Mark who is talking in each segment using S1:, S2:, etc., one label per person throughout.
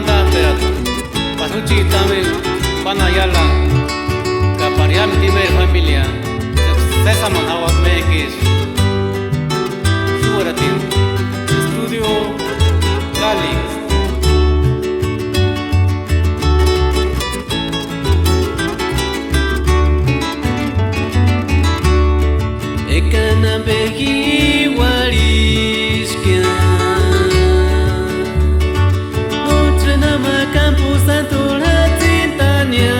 S1: manda esperando. Pasuchi también, Panayala, Capariam Timer familia, Sesaman Awak Mekis, Suratin, Estudio Galix. Ekana begi wariskia Notre nama kampus Santo la cintanya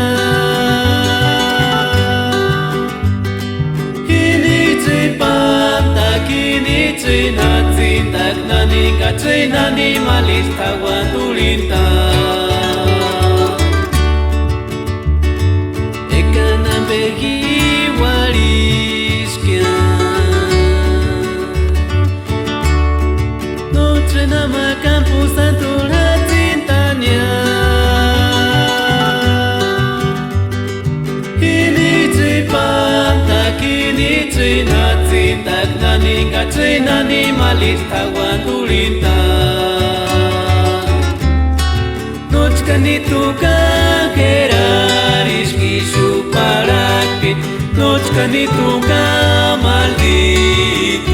S1: Kini cipata kini cina cintak nani kacina ni malis tawan tulinta Ekana begi wariskia Notre nama kampus Santo la cintanya Kini cipata kini cina cintak nani kacina ni malis tawan tulinta Nochkani tuka kerariski suparakpi Nochkani tuka malditus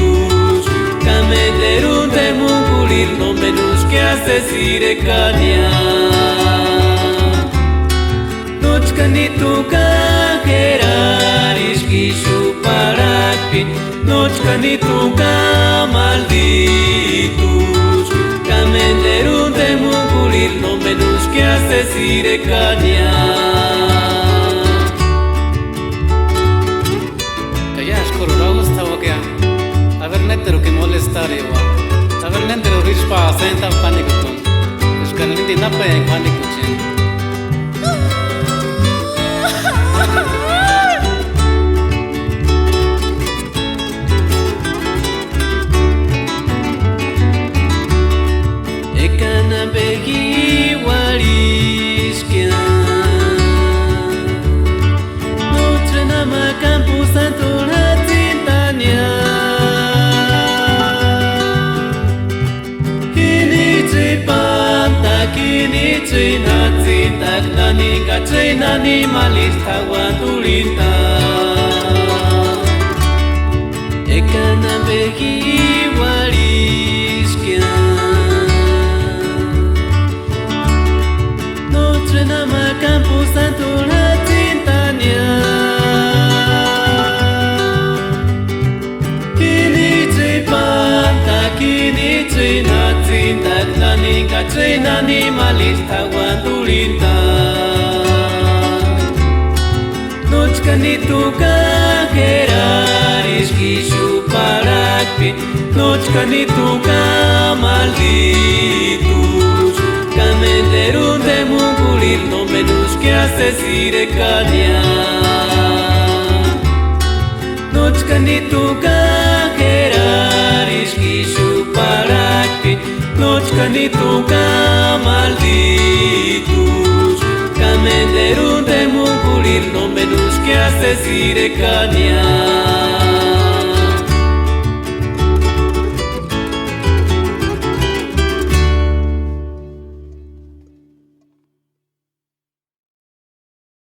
S1: Cameterun de mungulir no menos que asesir cania Nochkani tuka kerariski suparakpi Nochkani tuka malditus Cameterun de mungulir no menos que asesir cania A ver, netero que molestar igual. A ver, netero rispa senta pánico con. Es que no te napa en pánico chin. Ekana begi wariskia. Notre nama kampus Santo la cintanya. Kini cina cintak nani kacina ni malis tawan tulinta Ekana begi wariskia Notre nama kampus Santo la cintanya Kini cipata kini cina cintak nani kacina ni malis tawan tulinta Nochkani tuka kerariski suparakpi Nochkani tuka malditus Cameterun de mungulir no menos que asesir cania Nochkani tuka kerariski suparakpi Nochkani tuka malditus Cameterun de mungulir no menos que asesir cania